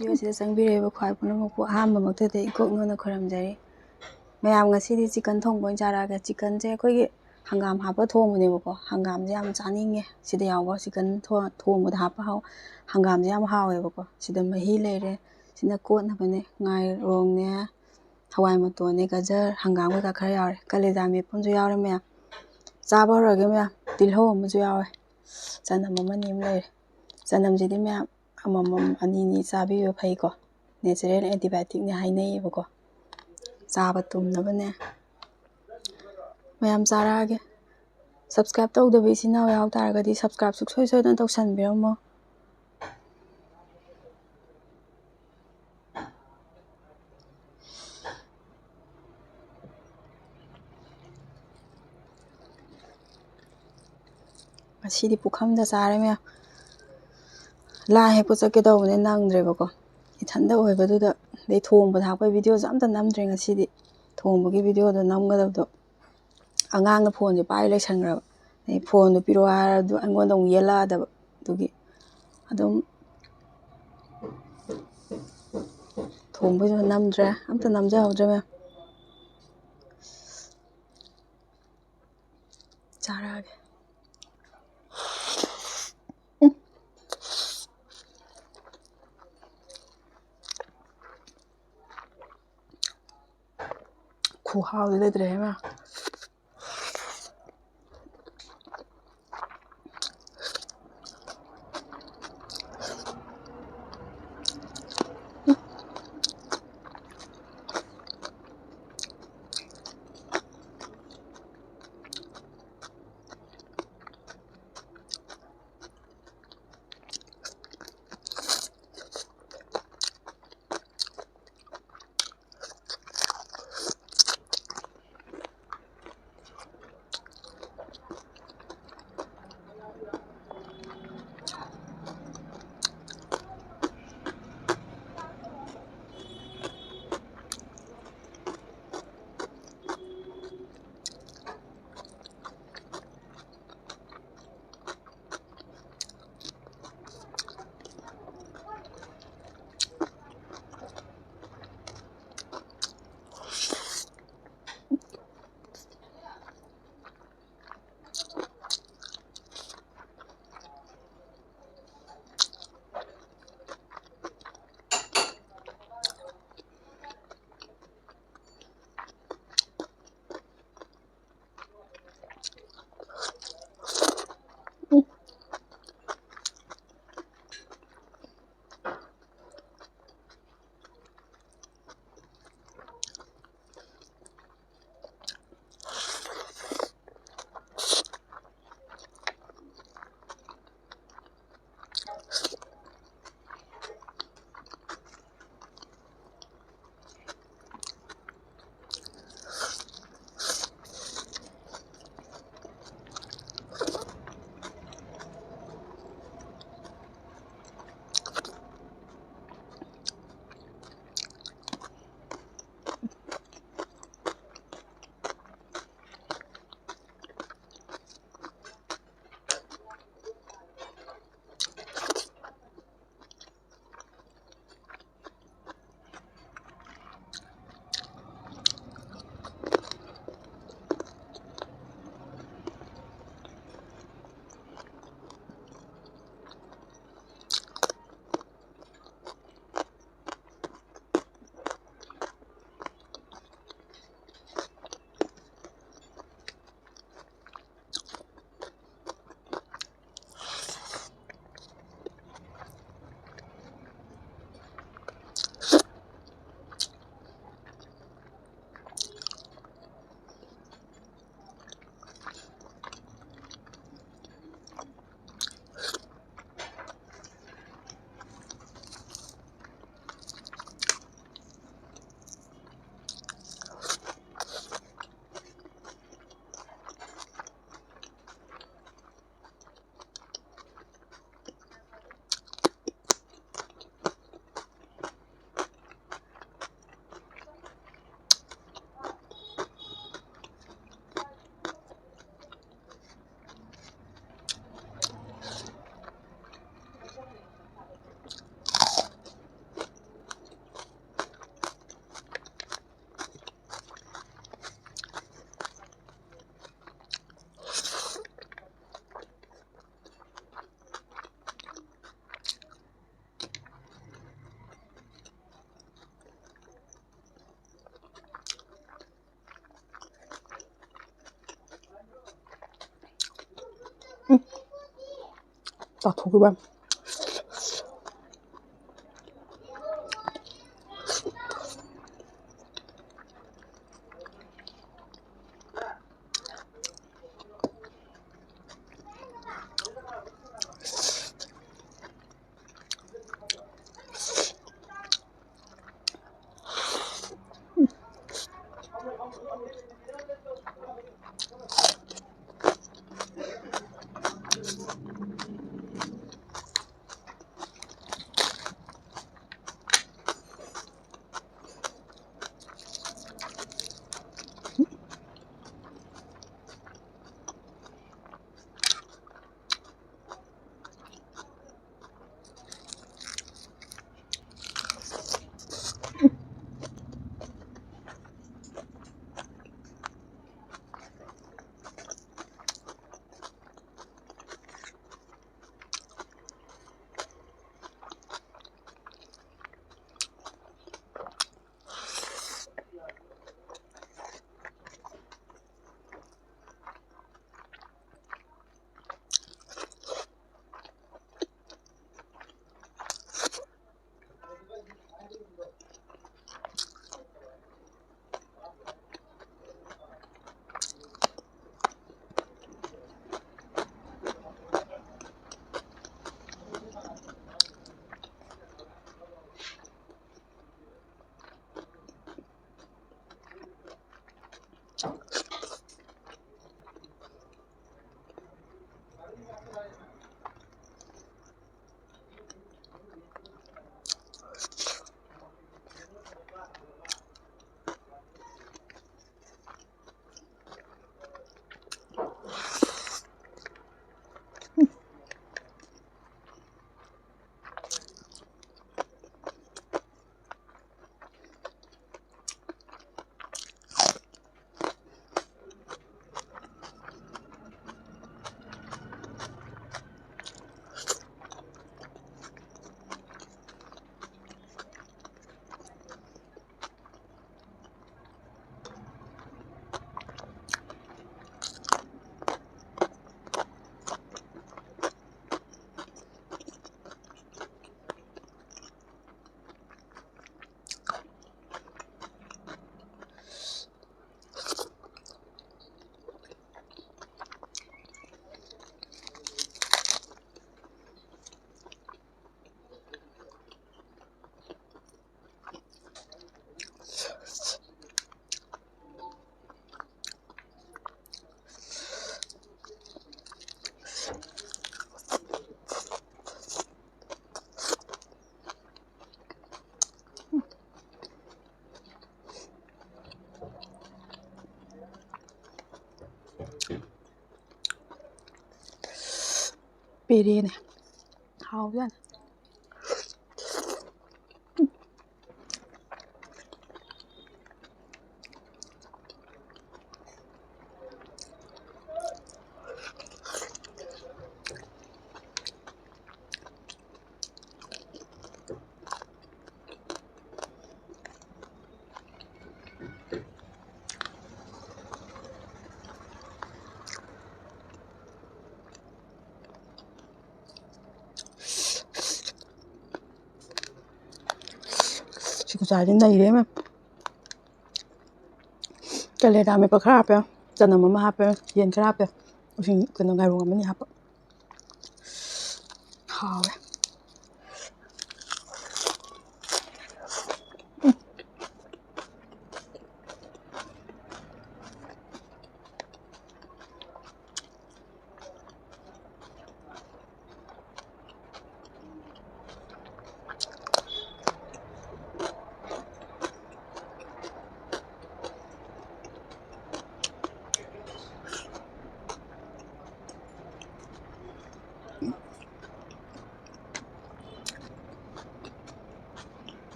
ꯚꯤꯗꯤꯑꯣꯁꯤꯗ ꯆꯪꯕꯤꯔꯛꯏꯕ ꯈ꯭ꯋꯥꯏ ꯄꯨꯝꯅꯃꯛꯄꯨ ꯑꯍꯥꯟꯕꯃꯛꯇꯗ ꯏꯀꯣꯛꯅꯅ ꯈꯨꯔꯨꯝꯖꯔꯤ꯫ ꯃꯌꯥꯝ ꯉꯁꯤꯗꯤ ꯆꯤꯀꯟ ꯊꯣꯡꯕ ꯑꯣꯏꯅ ꯆꯥꯔꯛꯑꯒꯦ꯫ ꯆꯤꯀꯟꯁꯦ ꯑꯩꯈꯣꯏꯒꯤ ꯍꯪꯒꯥꯝ ꯍꯥꯞꯄ ꯊꯣꯡꯕꯅꯦꯕꯀꯣ꯫ ꯍꯪꯒꯥꯝꯁꯦ ꯌꯥꯝ ꯆꯥꯅꯤꯡꯉꯦ ꯁꯤꯗ ꯌꯥꯎꯕ ꯆꯤꯀꯟ ꯊꯣꯡꯕꯗ ꯍꯥꯞꯄ ꯍꯪꯒꯥꯝꯁꯦ ꯌꯥꯝ ꯍꯥꯎꯋꯦꯕꯀꯣ꯫ ꯁꯤꯗ ꯃꯍꯤ ꯂꯩꯔꯦ, ꯁꯤꯅ ꯀꯣꯠꯅꯕꯅꯦ, ꯉꯥꯏꯔꯣꯡꯅꯦ, ꯍꯋꯥꯏ ꯃꯇꯣꯟꯅꯦ, ꯒꯖꯔ, ꯍꯪꯒꯥꯝ ꯀꯩꯀꯥ ꯈꯔ ꯌꯥꯎꯔꯦ, ꯀꯂꯦꯖꯥ ꯃꯦꯠꯄ ꯑꯃꯁꯨ ꯌꯥꯎꯔꯦ ꯃꯌꯥꯝ꯫ ꯆꯥꯕ ꯍꯧꯔꯒꯦ ꯃꯌꯥꯝ꯫ ꯇꯤꯜꯍꯧ ꯑꯃꯁꯨ ꯌꯥꯎꯋꯦ, ꯆꯅꯝ ꯑꯃꯅꯤ ꯑꯃ ꯂꯩꯔꯦ꯫ ꯆꯅꯝꯁꯤꯗꯤ ꯃꯌꯥꯝ ꯑꯃꯃꯝ ꯑꯅꯤꯅꯤ ꯆꯥꯕꯤꯕ ꯐꯩꯀꯣ, ꯅꯦꯆꯔꯦꯜ ꯑꯦꯟꯇꯤꯕꯥꯏꯑꯣꯇꯤꯛꯅꯦ ꯍꯥꯏꯅꯩꯌꯦꯕꯀꯣ, ꯆꯥꯕ ꯇꯨꯝꯅꯕꯅꯦ꯫ ꯃꯌꯥꯝ ꯆꯥꯔꯛꯑꯒꯦ꯫ ꯁꯕꯁꯀ꯭ꯔꯥꯏꯕ ꯇꯧꯗꯕ ꯏꯆꯤꯟ ꯏꯅꯥꯎ ꯌꯥꯎ ꯇꯥꯔꯒꯗꯤ ꯁꯕꯁꯀ꯭ꯔꯥꯏꯕ ꯁꯨꯡꯁꯣꯏ ꯁꯣꯏꯗꯅ ꯇꯧꯁꯟꯕꯤꯔꯝꯃꯣ꯫ ꯉꯁꯤꯗꯤ ꯄꯨꯈꯝꯗ ꯆꯥꯔꯦ ꯃꯌꯥꯝ꯫ ꯂꯥ ꯍꯦꯛꯄ ꯆꯠꯀꯦ ꯇꯧꯕꯅꯦ ꯅꯪꯗ꯭ꯔꯦꯕꯀꯣ, ꯏꯊꯟꯗ ꯑꯣꯏꯕꯗꯨꯗ꯫ ꯑꯗꯩ ꯊꯣꯡꯕ ꯊꯥꯛꯄꯒꯤ ꯚꯤꯗꯤꯑꯣꯁꯨ ꯑꯝꯇ ꯅꯝꯗ꯭ꯔꯦ ꯉꯁꯤꯗꯤ꯫ ꯊꯣꯡꯕꯒꯤ ꯚꯤꯗꯤꯑꯣꯗꯣ ꯅꯝꯒꯗꯕꯗꯣ ꯑꯉꯥꯡꯅ ꯐꯣꯟꯁꯦ ꯄꯥꯏ ꯂꯩꯁꯟꯈ꯭ꯔꯕ, ꯑꯗꯩ ꯐꯣꯟꯗꯣ ꯄꯤꯔꯛꯑꯣ ꯍꯥꯏꯔꯗꯨ ꯑꯩꯉꯣꯟꯗ ꯑꯃꯨꯛ ꯌꯦꯜꯂꯛꯑꯗꯕ, ꯑꯗꯨꯒꯤ ꯑꯗꯨꯝ ꯊꯣꯡꯕꯩꯁꯨ ꯅꯝꯗ꯭ꯔꯦ, ꯑꯝꯇ ꯅꯝꯖꯍꯧꯗ꯭ꯔꯦ ꯃꯌꯥꯝ꯫ ꯆꯥꯔꯛꯑꯒꯦ꯫ ꯈꯨꯍꯥꯎꯗꯤ ꯂꯩꯇ꯭ꯔꯦꯍꯦ ꯃꯌꯥꯝ꯫ 짜투기만. ꯄꯦꯔꯦꯅꯦ ꯍꯥꯎꯖꯥꯠꯅꯤ ꯁꯤ ꯈꯨꯆꯥꯁꯤ ꯅꯩꯔꯦ ꯇꯦꯂꯦꯔꯥ ꯃꯦꯠꯄ ꯈꯔ ꯍꯥꯞꯄꯦ ꯆꯅꯝ ꯑꯃ ꯍꯥꯞꯄꯦ ꯌꯦꯟ ꯈꯔ ꯍꯥꯞꯄꯦ ꯏꯁꯤꯡ ꯉꯥꯏꯔꯣꯡ ꯑꯃꯅꯤ ꯍꯥꯞꯄ ꯍꯥꯎꯋꯦ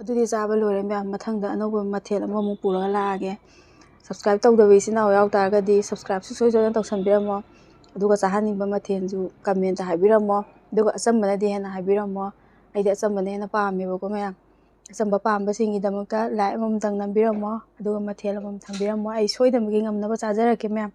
ꯑꯗꯨꯗꯤ ꯆꯥꯕ ꯂꯣꯏꯔꯦ ꯃꯌꯥꯝ ꯃꯊꯪꯗ ꯑꯅꯧꯕ ꯃꯊꯦꯜ ꯑꯃꯃꯨꯛ ꯄꯨꯔꯒ ꯂꯥꯛꯑꯒꯦ ꯁꯕꯁꯀ꯭ꯔꯥꯏꯕ ꯇꯧꯗꯕ ꯏꯆꯤꯟ ꯏꯅꯥꯎ ꯌꯥꯎ ꯇꯥꯔꯒꯗꯤ ꯁꯕꯁꯀ꯭ꯔꯥꯏꯕ ꯁꯨꯡꯁꯣꯏ ꯁꯣꯏꯗꯅ ꯇꯧꯁꯟꯕꯤꯔꯝꯃꯣ ꯑꯗꯨꯒ ꯆꯥꯍꯟꯅꯤꯡꯕ ꯃꯊꯦꯜꯁꯨ ꯀꯃꯦꯟꯇ ꯍꯥꯏꯕꯤꯔꯝꯃꯣ ꯑꯗꯨꯒ ꯑꯆꯝꯕꯅꯗꯤ ꯍꯦꯟꯅ ꯍꯥꯏꯕꯤꯔꯝꯃꯣ ꯑꯩꯗꯤ ꯑꯆꯝꯕꯅ ꯍꯦꯟꯅ ꯄꯥꯝꯃꯦꯕꯀꯣ ꯃꯌꯥꯝ ꯑꯆꯝꯕ ꯄꯥꯝꯕꯁꯤꯡꯒꯤꯗꯃꯛꯇ ꯂꯥꯏꯛ ꯑꯃꯃꯝꯇꯪ ꯅꯝꯕꯤꯔꯝꯃꯣ ꯑꯗꯨꯒ ꯃꯊꯦꯜ ꯑꯃꯃꯝ ꯊꯝꯕꯤꯔꯝꯃꯣ ꯑꯩ ꯁꯣꯏꯗꯅꯃꯛꯀꯤ ꯉꯝꯅꯕ ꯆꯥꯖꯔꯛꯀꯦ ꯃꯌꯥꯝ